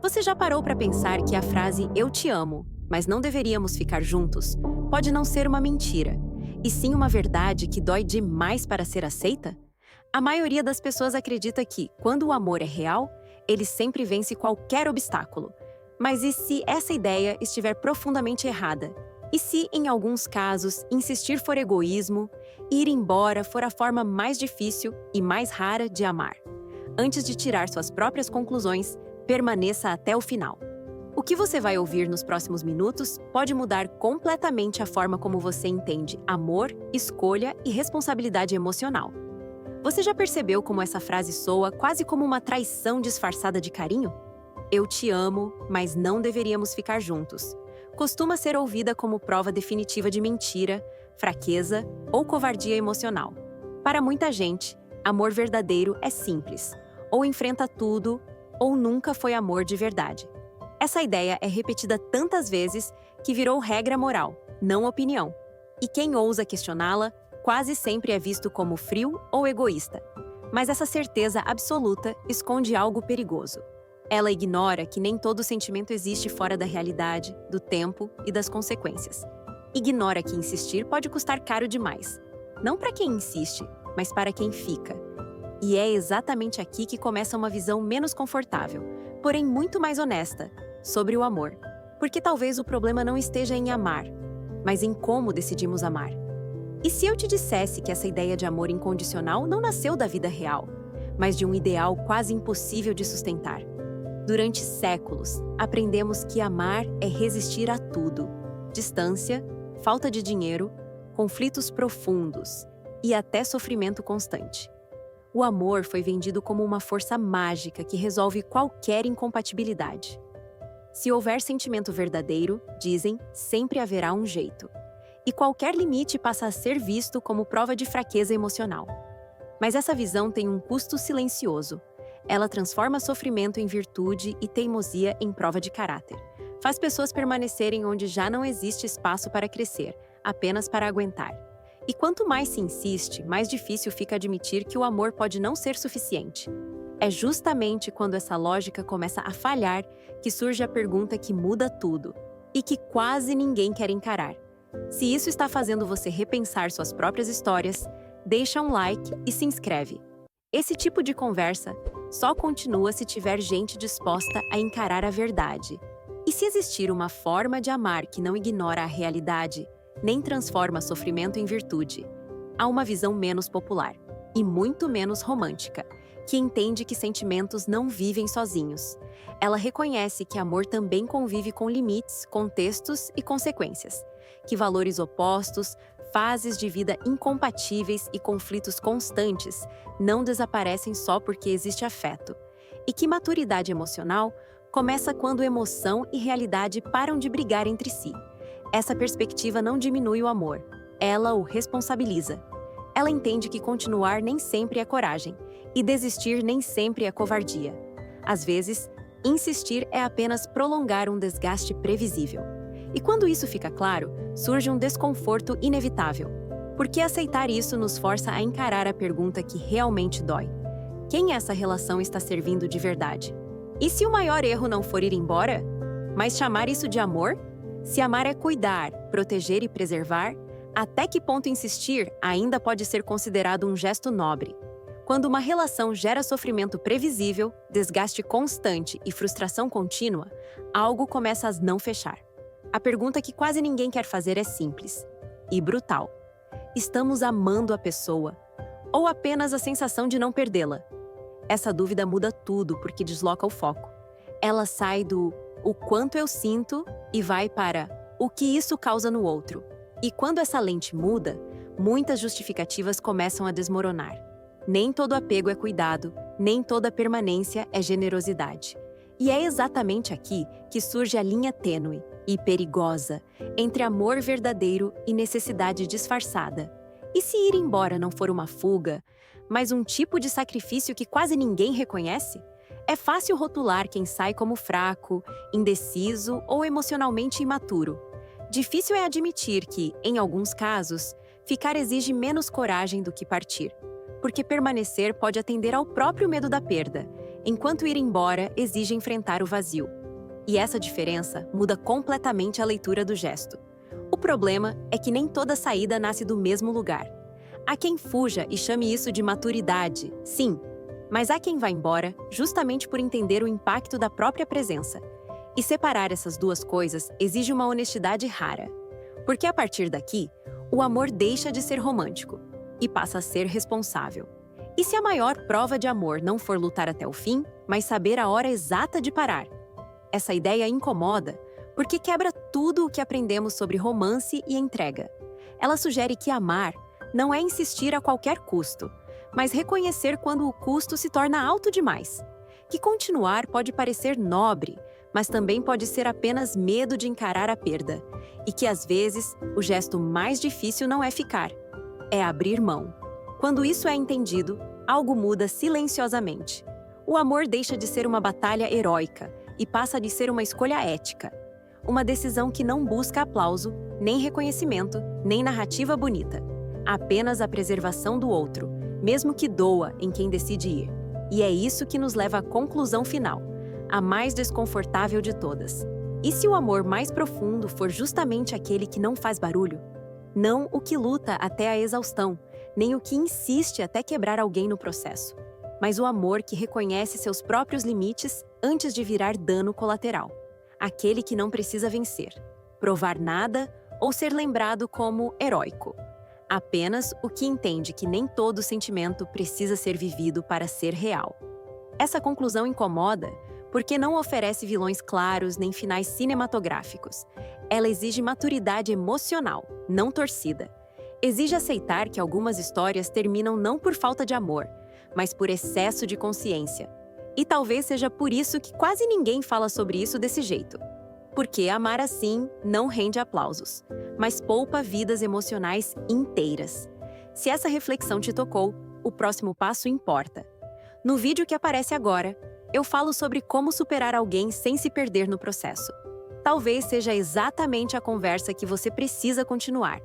Você já parou para pensar que a frase "eu te amo, mas não deveríamos ficar juntos" pode não ser uma mentira, e sim uma verdade que dói demais para ser aceita? A maioria das pessoas acredita que, quando o amor é real, ele sempre vence qualquer obstáculo. Mas e se essa ideia estiver profundamente errada? E se, em alguns casos, insistir for egoísmo, ir embora for a forma mais difícil e mais rara de amar? Antes de tirar suas próprias conclusões, permaneça até o final. O que você vai ouvir nos próximos minutos pode mudar completamente a forma como você entende amor, escolha e responsabilidade emocional. Você já percebeu como essa frase soa quase como uma traição disfarçada de carinho? "Eu te amo, mas não deveríamos ficar juntos" costuma ser ouvida como prova definitiva de mentira, fraqueza ou covardia emocional. Para muita gente, amor verdadeiro é simples: ou enfrenta tudo, ou nunca foi amor de verdade. Essa ideia é repetida tantas vezes que virou regra moral, não opinião. E quem ousa questioná-la quase sempre é visto como frio ou egoísta. Mas essa certeza absoluta esconde algo perigoso. Ela ignora que nem todo sentimento existe fora da realidade, do tempo e das consequências. Ignora que insistir pode custar caro demais. Não para quem insiste, mas para quem fica. E é exatamente aqui que começa uma visão menos confortável, porém muito mais honesta, sobre o amor. Porque talvez o problema não esteja em amar, mas em como decidimos amar. E se eu te dissesse que essa ideia de amor incondicional não nasceu da vida real, mas de um ideal quase impossível de sustentar? Durante séculos, aprendemos que amar é resistir a tudo: distância, falta de dinheiro, conflitos profundos e até sofrimento constante. O amor foi vendido como uma força mágica que resolve qualquer incompatibilidade. Se houver sentimento verdadeiro, dizem, sempre haverá um jeito. E qualquer limite passa a ser visto como prova de fraqueza emocional. Mas essa visão tem um custo silencioso. Ela transforma sofrimento em virtude e teimosia em prova de caráter. Faz pessoas permanecerem onde já não existe espaço para crescer, apenas para aguentar. E quanto mais se insiste, mais difícil fica admitir que o amor pode não ser suficiente. É justamente quando essa lógica começa a falhar que surge a pergunta que muda tudo e que quase ninguém quer encarar. Se isso está fazendo você repensar suas próprias histórias, deixa um like e se inscreve. Esse tipo de conversa só continua se tiver gente disposta a encarar a verdade. E se existir uma forma de amar que não ignora a realidade, nem transforma sofrimento em virtude, há uma visão menos popular e muito menos romântica, que entende que sentimentos não vivem sozinhos. Ela reconhece que amor também convive com limites, contextos e consequências, que valores opostos, fases de vida incompatíveis e conflitos constantes não desaparecem só porque existe afeto, e que maturidade emocional começa quando emoção e realidade param de brigar entre si. Essa perspectiva não diminui o amor, ela o responsabiliza. Ela entende que continuar nem sempre é coragem, e desistir nem sempre é covardia. Às vezes, insistir é apenas prolongar um desgaste previsível. E quando isso fica claro, surge um desconforto inevitável. Porque aceitar isso nos força a encarar a pergunta que realmente dói: quem essa relação está servindo de verdade? E se o maior erro não for ir embora? Mas chamar isso de amor? Se amar é cuidar, proteger e preservar, até que ponto insistir ainda pode ser considerado um gesto nobre? Quando uma relação gera sofrimento previsível, desgaste constante e frustração contínua, algo começa a não fechar. A pergunta que quase ninguém quer fazer é simples e brutal: estamos amando a pessoa? Ou apenas a sensação de não perdê-la? Essa dúvida muda tudo porque desloca o foco. Ela sai do "o quanto eu sinto" e vai para "o que isso causa no outro". E quando essa lente muda, muitas justificativas começam a desmoronar. Nem todo apego é cuidado, nem toda permanência é generosidade. E é exatamente aqui que surge a linha tênue e perigosa entre amor verdadeiro e necessidade disfarçada. E se ir embora não for uma fuga, mas um tipo de sacrifício que quase ninguém reconhece? É fácil rotular quem sai como fraco, indeciso ou emocionalmente imaturo. Difícil é admitir que, em alguns casos, ficar exige menos coragem do que partir, porque permanecer pode atender ao próprio medo da perda, enquanto ir embora exige enfrentar o vazio. E essa diferença muda completamente a leitura do gesto. O problema é que nem toda saída nasce do mesmo lugar. Há quem fuja e chame isso de maturidade, sim, mas há quem vá embora justamente por entender o impacto da própria presença. E separar essas duas coisas exige uma honestidade rara. Porque a partir daqui, o amor deixa de ser romântico e passa a ser responsável. E se a maior prova de amor não for lutar até o fim, mas saber a hora exata de parar? Essa ideia incomoda porque quebra tudo o que aprendemos sobre romance e entrega. Ela sugere que amar não é insistir a qualquer custo, mas reconhecer quando o custo se torna alto demais. Que continuar pode parecer nobre, mas também pode ser apenas medo de encarar a perda. E que, às vezes, o gesto mais difícil não é ficar, é abrir mão. Quando isso é entendido, algo muda silenciosamente. O amor deixa de ser uma batalha heróica e passa de ser uma escolha ética. Uma decisão que não busca aplauso, nem reconhecimento, nem narrativa bonita. Apenas a preservação do outro, mesmo que doa em quem decide ir. E é isso que nos leva à conclusão final, a mais desconfortável de todas. E se o amor mais profundo for justamente aquele que não faz barulho? Não o que luta até a exaustão, nem o que insiste até quebrar alguém no processo, mas o amor que reconhece seus próprios limites antes de virar dano colateral. Aquele que não precisa vencer, provar nada ou ser lembrado como heróico. Apenas o que entende que nem todo sentimento precisa ser vivido para ser real. Essa conclusão incomoda porque não oferece vilões claros nem finais cinematográficos. Ela exige maturidade emocional, não torcida. Exige aceitar que algumas histórias terminam não por falta de amor, mas por excesso de consciência. E talvez seja por isso que quase ninguém fala sobre isso desse jeito. Porque amar assim não rende aplausos, mas poupa vidas emocionais inteiras. Se essa reflexão te tocou, o próximo passo importa. No vídeo que aparece agora, eu falo sobre como superar alguém sem se perder no processo. Talvez seja exatamente a conversa que você precisa continuar.